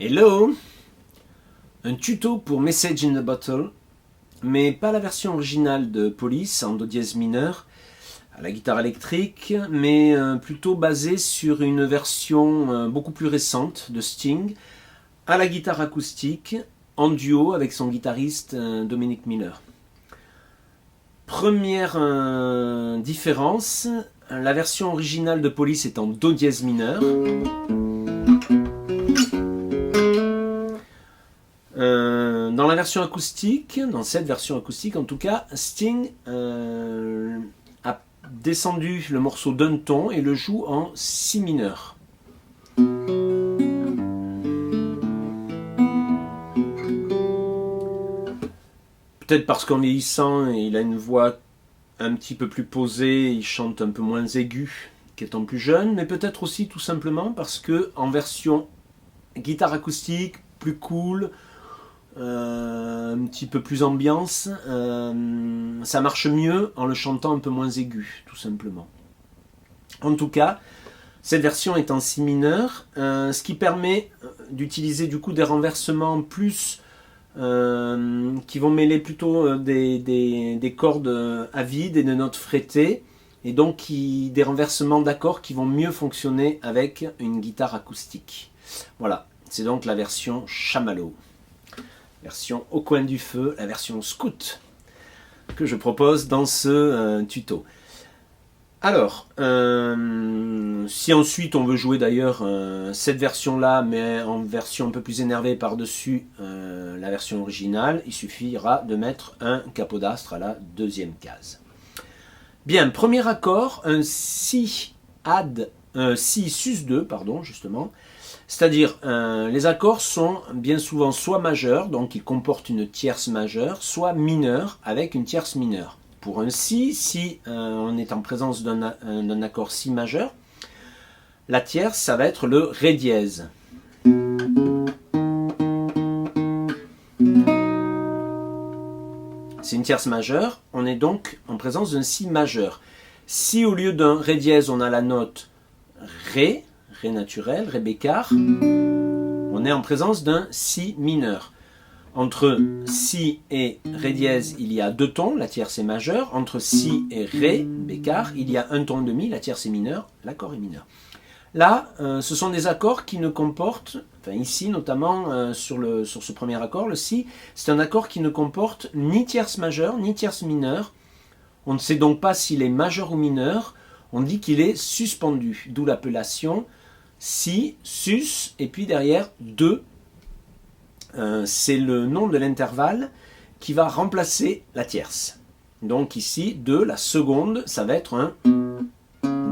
Hello! Un tuto pour Message in the Bottle, mais pas la version originale de Police en do dièse mineur à la guitare électrique, mais plutôt basé sur une version beaucoup plus récente de Sting à la guitare acoustique en duo avec son guitariste Dominic Miller. Première différence, la version originale de Police est en do dièse mineur. Dans la version acoustique, dans cette version acoustique en tout cas, Sting a descendu le morceau d'un ton et le joue en si mineur. Peut-être parce qu'en vieillissant, il a une voix un petit peu plus posée, il chante un peu moins aigu qu'étant plus jeune, mais peut-être aussi tout simplement parce que en version guitare acoustique, plus cool, un petit peu plus ambiance, ça marche mieux en le chantant un peu moins aigu, tout simplement. En tout cas, cette version est en si mineur, ce qui permet d'utiliser du coup des renversements plus qui vont mêler plutôt des cordes à vide et des notes frettées, et donc des renversements d'accords qui vont mieux fonctionner avec une guitare acoustique. Voilà, c'est donc la version chamallow. Version au coin du feu, la version scout que je propose dans ce tuto. Alors, si ensuite on veut jouer d'ailleurs cette version-là, mais en version un peu plus énervée par-dessus la version originale, il suffira de mettre un capodastre à la deuxième case. Bien, premier accord, un si sus2, pardon, justement. C'est-à-dire, les accords sont bien souvent soit majeurs, donc ils comportent une tierce majeure, soit mineurs, avec une tierce mineure. Pour un si on est en présence d'un accord si majeur, la tierce, ça va être le ré dièse. C'est une tierce majeure, on est donc en présence d'un si majeur. Si au lieu d'un ré dièse, on a la note ré, ré naturel, ré bécard, on est en présence d'un si mineur. Entre si et ré dièse, il y a deux tons, la tierce est majeure. Entre si et ré bécard, il y a un ton demi, la tierce est mineure, l'accord est mineur. Là, ce sont des accords qui ne comportent, enfin ici notamment sur ce premier accord, le si, c'est un accord qui ne comporte ni tierce majeure ni tierce mineure. On ne sait donc pas s'il est majeur ou mineur, on dit qu'il est suspendu, d'où l'appellation si, sus, et puis derrière 2. C'est le nom de l'intervalle qui va remplacer la tierce. Donc ici, 2, la seconde, ça va être un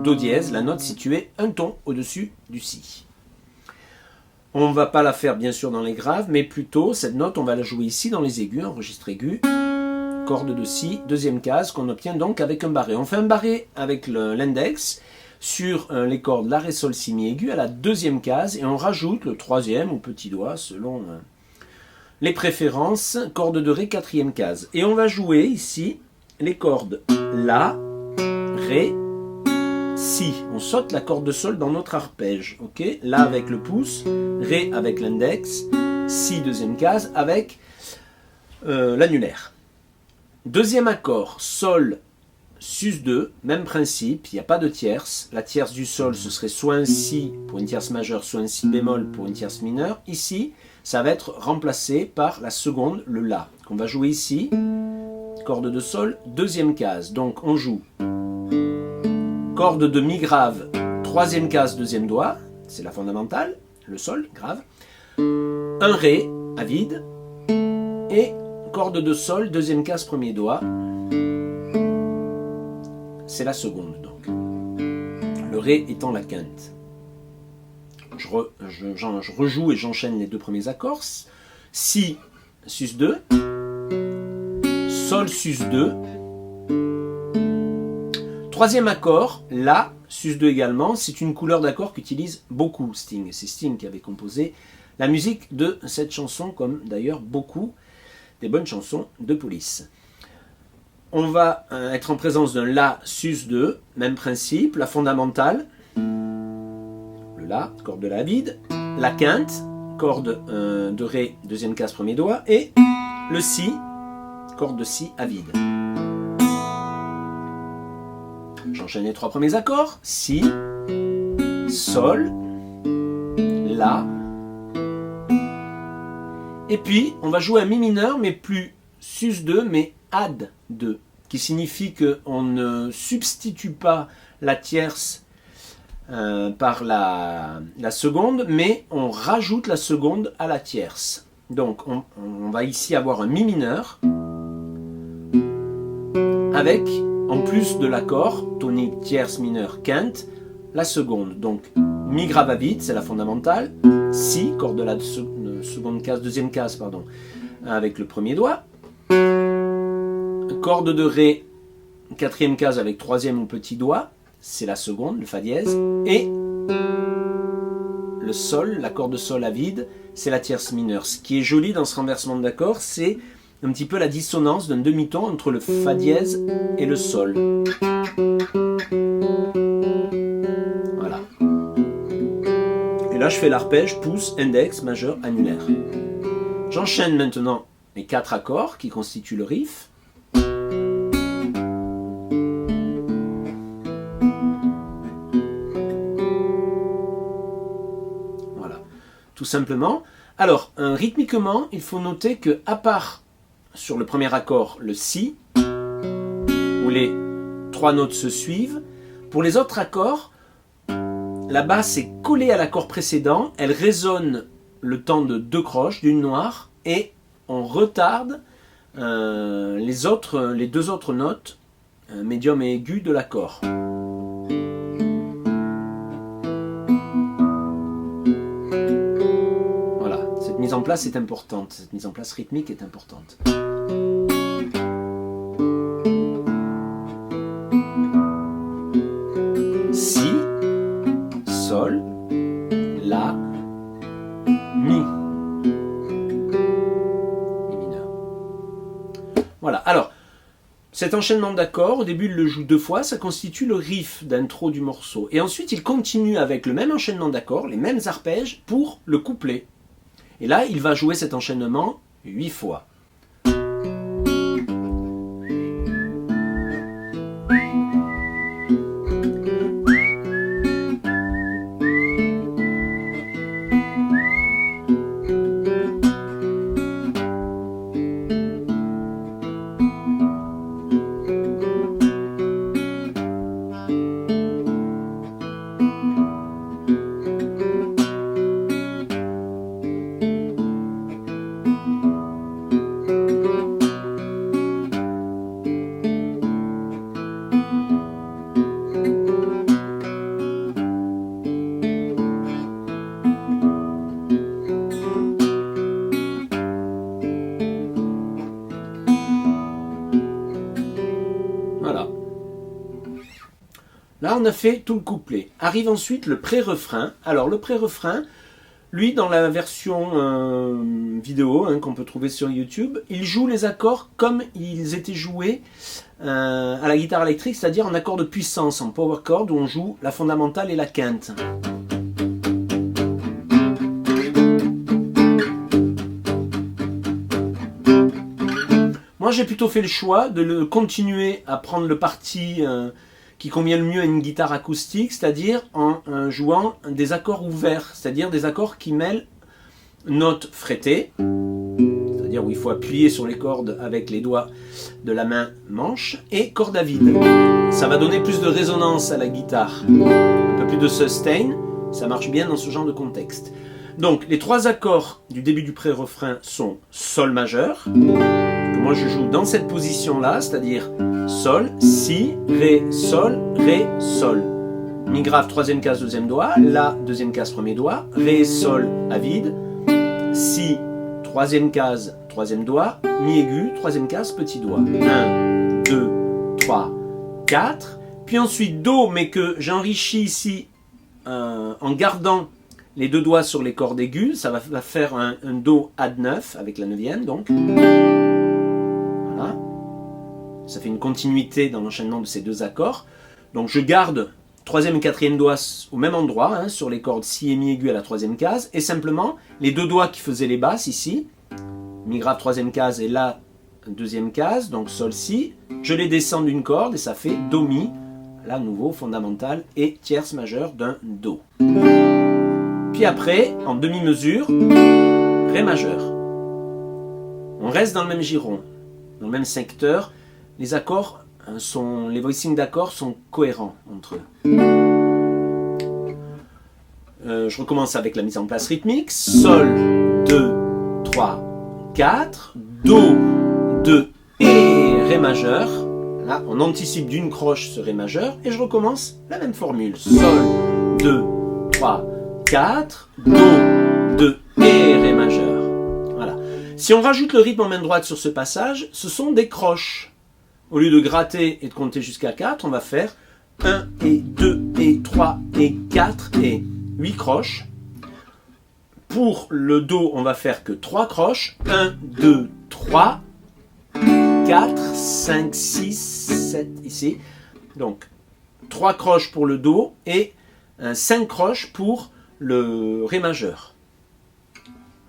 do dièse, la note située un ton au-dessus du si. On ne va pas la faire bien sûr dans les graves, mais plutôt cette note, on va la jouer ici dans les aigus, un registre aigu, corde de si, deuxième case, qu'on obtient donc avec un barré. On fait un barré avec l'index sur les cordes la, ré, sol, si, mi aigu à la deuxième case, et on rajoute le troisième ou petit doigt selon les préférences, corde de ré, quatrième case. Et on va jouer ici les cordes la, ré, si. On saute la corde de sol dans notre arpège. Okay, la avec le pouce, ré avec l'index, si deuxième case avec l'annulaire. Deuxième accord, sol, sus2, même principe, il n'y a pas de tierce. La tierce du sol, ce serait soit un si pour une tierce majeure, soit un si bémol pour une tierce mineure. Ici, ça va être remplacé par la seconde, le la, qu'on va jouer ici. Corde de sol, deuxième case. Donc on joue corde de mi grave, troisième case, deuxième doigt, c'est la fondamentale, le sol, grave. Un ré à vide et corde de sol, deuxième case, premier doigt. C'est la seconde donc. Le ré étant la quinte. Je rejoue et j'enchaîne les deux premiers accords. Si, sus2, sol, sus2. Troisième accord, la, sus2 également. C'est une couleur d'accord qu'utilise beaucoup Sting. C'est Sting qui avait composé la musique de cette chanson, comme d'ailleurs beaucoup des bonnes chansons de Police. On va être en présence d'un la, sus2, même principe, la fondamentale. Le la, corde de la vide, la quinte, corde de Ré, deuxième case, premier doigt, et le Si, corde de Si à vide. J'enchaîne les trois premiers accords, Si, Sol, La, et puis on va jouer un Mi mineur, mais plus sus2, mais Ad2, qui signifie qu'on ne substitue pas la tierce par la seconde, mais on rajoute la seconde à la tierce. Donc on va ici avoir un Mi mineur, avec, en plus de l'accord, tonique, tierce, mineur, quinte, la seconde. Donc Mi grave à vide, c'est la fondamentale, Si, corde de la seconde case, deuxième case, pardon, avec le premier doigt, corde de Ré, quatrième case avec troisième ou petit doigt, c'est la seconde, le Fa dièse, et le Sol, la corde de Sol à vide, c'est la tierce mineure. Ce qui est joli dans ce renversement d'accords, c'est un petit peu la dissonance d'un demi-ton entre le Fa dièse et le Sol. Voilà. Et là, je fais l'arpège, pouce, index, majeur, annulaire. J'enchaîne maintenant les quatre accords qui constituent le riff. Voilà, tout simplement. Alors, rythmiquement, il faut noter que, à part sur le premier accord, le Si, où les trois notes se suivent, pour les autres accords, la basse est collée à l'accord précédent, elle résonne le temps de deux croches, d'une noire, et on retarde les deux autres notes, médium et aigu, de l'accord. Voilà, cette mise en place est importante, cette mise en place rythmique est importante. Si, Sol, La, Mi. Mi mineur. Voilà, alors, cet enchaînement d'accords, au début il le joue deux fois, ça constitue le riff d'intro du morceau. Et ensuite il continue avec le même enchaînement d'accords, les mêmes arpèges, pour le couplet. Et là, il va jouer cet enchaînement 8 fois. Voilà. Là, on a fait tout le couplet. Arrive ensuite le pré-refrain. Alors, le pré-refrain, lui, dans la version vidéo qu'on peut trouver sur YouTube, il joue les accords comme ils étaient joués à la guitare électrique, c'est-à-dire en accord de puissance, en power chord, où on joue la fondamentale et la quinte. Moi, j'ai plutôt fait le choix de continuer à prendre le parti qui convient le mieux à une guitare acoustique, c'est-à-dire en jouant des accords ouverts, c'est-à-dire des accords qui mêlent notes frettées, c'est-à-dire où il faut appuyer sur les cordes avec les doigts de la main manche, et cordes à vide. Ça va donner plus de résonance à la guitare, un peu plus de sustain, ça marche bien dans ce genre de contexte. Donc, les trois accords du début du pré-refrain sont Sol majeur, que moi je joue dans cette position-là, c'est-à-dire Sol, Si, Ré, Sol, Mi grave, troisième case, deuxième doigt, La, deuxième case, premier doigt, Ré, Sol, à vide, Si, troisième case, troisième doigt, Mi aigu, troisième case, petit doigt. 1, 2, 3, 4, puis ensuite Do, mais que j'enrichis ici en gardant les deux doigts sur les cordes aiguës, ça va faire un Do Ad 9 avec la neuvième, donc. Voilà. Ça fait une continuité dans l'enchaînement de ces deux accords. Donc je garde troisième et quatrième doigts au même endroit, hein, sur les cordes si et mi aigu à la troisième case, et simplement les deux doigts qui faisaient les basses ici, mi grave troisième case et la deuxième case, donc sol si, je les descends d'une corde et ça fait do mi, là nouveau fondamental et tierce majeure d'un do. Puis après, en demi-mesure, ré majeur. On reste dans le même giron, dans le même secteur, les accords les voicings d'accords sont cohérents entre eux. Je recommence avec la mise en place rythmique. Sol, 2, 3, 4, Do, 2 et Ré majeur. Là, on anticipe d'une croche ce Ré majeur et je recommence la même formule. Sol, 2, 3, 4, Do, 2 et Ré majeur. Voilà. Si on rajoute le rythme en main droite sur ce passage, ce sont des croches. Au lieu de gratter et de compter jusqu'à 4, on va faire 1 et 2 et 3 et 4 et 8 croches. Pour le Do, on va faire que 3 croches. 1, 2, 3, 4, 5, 6, 7 ici. Donc 3 croches pour le Do et 5 croches pour le Ré majeur.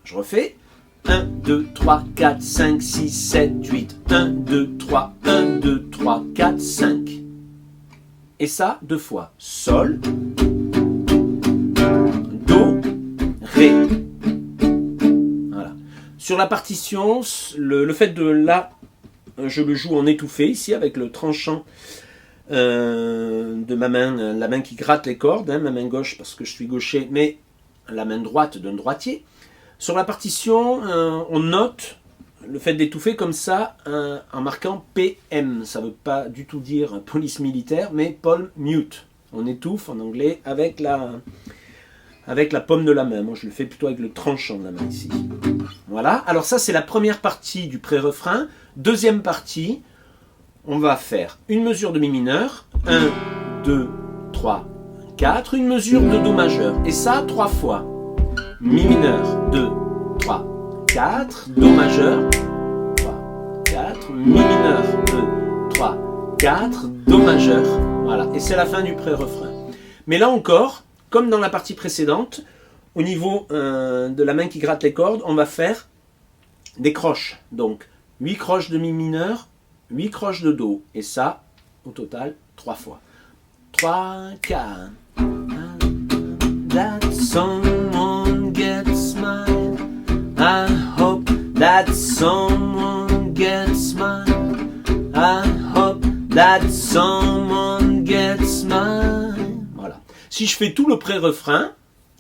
Je refais. 1, 2, 3, 4, 5, 6, 7, 8. 1, 2, 3, 1, 2, 3, 4, 5. Et ça, 2 fois. Sol, Do, Ré. Voilà. Sur la partition, le fait de là, je le joue en étouffé, ici, avec le tranchant de ma main, la main qui gratte les cordes, hein, ma main gauche parce que je suis gaucher, mais la main droite d'un droitier. Sur la partition, on note le fait d'étouffer comme ça en marquant PM. Ça ne veut pas du tout dire police militaire, mais palm mute. On étouffe en anglais avec la paume de la main. Moi, je le fais plutôt avec le tranchant de la main ici. Voilà. Alors ça, c'est la première partie du pré-refrain. Deuxième partie, on va faire une mesure de mi mineur. 1, 2, 3, 4. Une mesure de do majeur. Et ça, 3 fois. Mi mineur, 2, 3, 4, Do majeur, 3, 4, Mi mineur, 2, 3, 4, Do majeur. Voilà, et c'est la fin du pré-refrain. Mais là encore, comme dans la partie précédente, au niveau de la main qui gratte les cordes, on va faire des croches. Donc, 8 croches de Mi mineur, 8 croches de Do. Et ça, au total, 3 fois. 3, 4. That someone gets mine. I hope that someone gets mine. I hope that someone gets mine. Voilà. Si je fais tout le pré-refrain,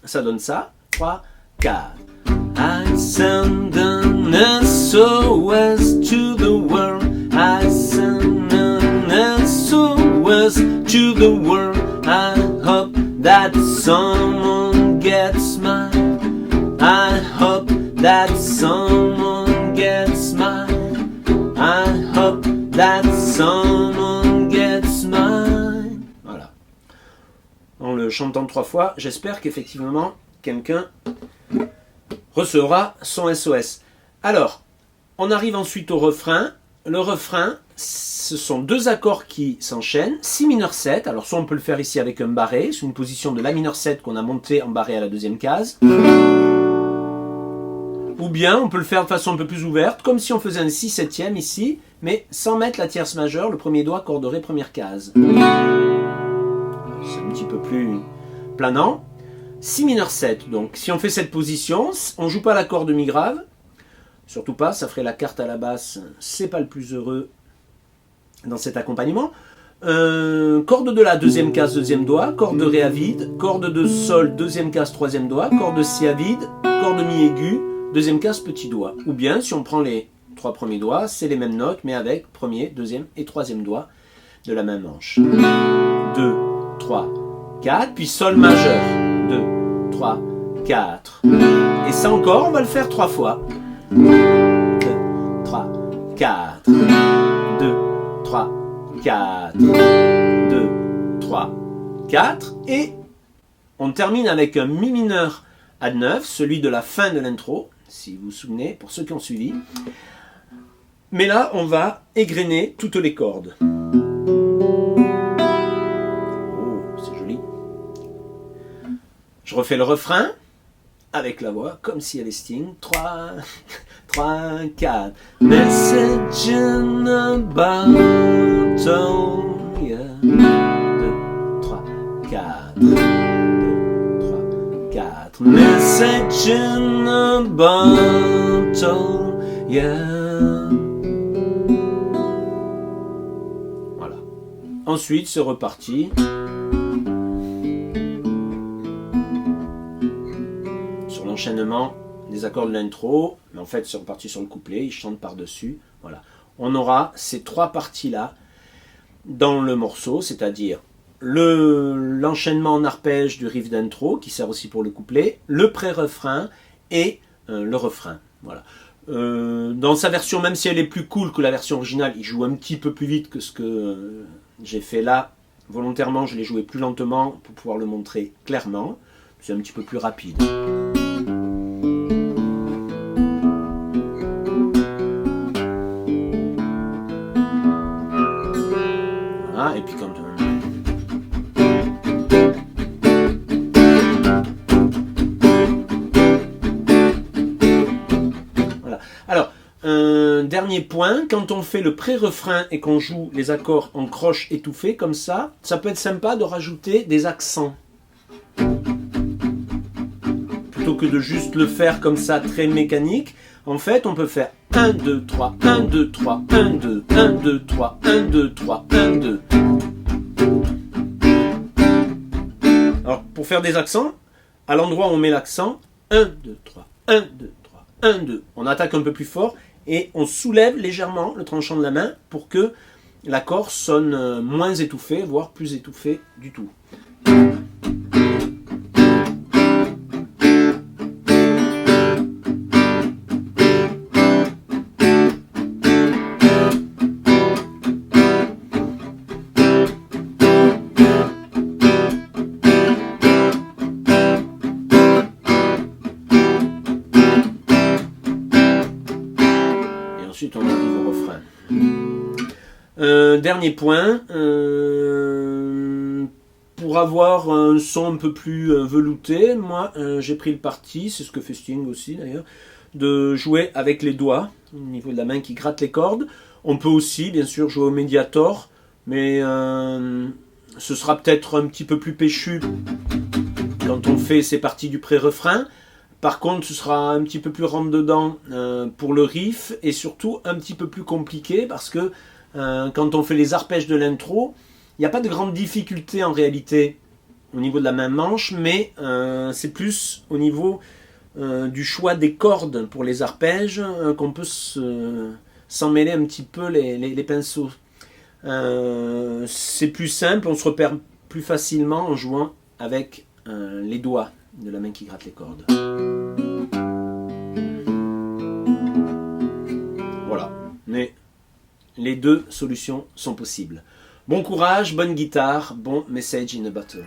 ça donne ça. 3, 4. I send an SOS to the world. I send an SOS to the world. I hope that someone gets mine. I hope that someone gets mine. I hope that someone gets mine. Voilà. En le chantant 3 fois, j'espère qu'effectivement quelqu'un recevra son SOS. Alors, on arrive ensuite au refrain. Le refrain, ce sont 2 accords qui s'enchaînent, si mineur 7, alors soit on peut le faire ici avec un barré, c'est une position de la mineur 7 qu'on a monté en barré à la deuxième case, ou bien on peut le faire de façon un peu plus ouverte, comme si on faisait un si septième ici, mais sans mettre la tierce majeure, le premier doigt, corde de Ré, première case. C'est un petit peu plus planant. Si mineur 7, donc si on fait cette position, on ne joue pas l'accord de Mi grave, surtout pas, ça ferait la carte à la basse, c'est pas le plus heureux dans cet accompagnement. Corde de La, deuxième case, deuxième doigt, corde de Ré à vide, corde de Sol, deuxième case, troisième doigt, corde de Si à vide, corde de Mi aigu, deuxième case, petit doigt. Ou bien, si on prend les 3 premiers doigts, c'est les mêmes notes, mais avec premier, deuxième et troisième doigt de la même manche. 2, 3, 4, puis Sol majeur. 2, 3, 4. Et ça encore, on va le faire 3 fois. 2, 3, 4. 2, 3, 4. 2, 3, 4. Et on termine avec un Mi mineur à 9, celui de la fin de l'intro, si vous vous souvenez, pour ceux qui ont suivi. Mais là, on va égrener toutes les cordes. Oh, c'est joli. Je refais le refrain avec la voix, comme si elle est Sting. 3, 4. Message in a bottle. Yeah. 2, 3, 4. 2, 3, 4. Message in a bottle. Yeah. Voilà. Ensuite, c'est reparti. Sur l'enchaînement des accords de l'intro, mais en fait c'est reparti sur le couplet, il chante par-dessus. Voilà. On aura ces trois parties-là dans le morceau, c'est-à-dire l'enchaînement en arpège du riff d'intro, qui sert aussi pour le couplet, le pré-refrain et le refrain. Voilà. Dans sa version, même si elle est plus cool que la version originale, il joue un petit peu plus vite que ce que j'ai fait là. Volontairement, je l'ai joué plus lentement pour pouvoir le montrer clairement. C'est un petit peu plus rapide. Voilà, et puis quand voilà. Alors, dernier point, quand on fait le pré-refrain et qu'on joue les accords en croche étouffée comme ça peut être sympa de rajouter des accents. Plutôt que de juste le faire comme ça, très mécanique, en fait, on peut faire 1, 2, 3, 1, 2, 3, 1, 2, 1, 2, 3, 1, 2, 3, 1, 2. Alors, pour faire des accents, à l'endroit où on met l'accent, 1, 2, 3, 1, 2, 3, 1, 2. On attaque un peu plus fort et on soulève légèrement le tranchant de la main pour que l'accord sonne moins étouffé, voire plus étouffé du tout. Ensuite, on arrive au refrain. Dernier point, pour avoir un son un peu plus velouté, moi j'ai pris le parti, c'est ce que fait Sting aussi d'ailleurs, de jouer avec les doigts, au niveau de la main qui gratte les cordes. On peut aussi bien sûr jouer au médiator, mais ce sera peut-être un petit peu plus péchu quand on fait ces parties du pré-refrain. Par contre, ce sera un petit peu plus rentre-dedans pour le riff et surtout un petit peu plus compliqué parce que quand on fait les arpèges de l'intro, il n'y a pas de grande difficulté en réalité au niveau de la main manche, mais c'est plus au niveau du choix des cordes pour les arpèges qu'on peut s'en mêler un petit peu les pinceaux. C'est plus simple, on se repère plus facilement en jouant avec les doigts de la main qui gratte les cordes. Voilà, mais les deux solutions sont possibles. Bon courage, bonne guitare, bon message in a bottle.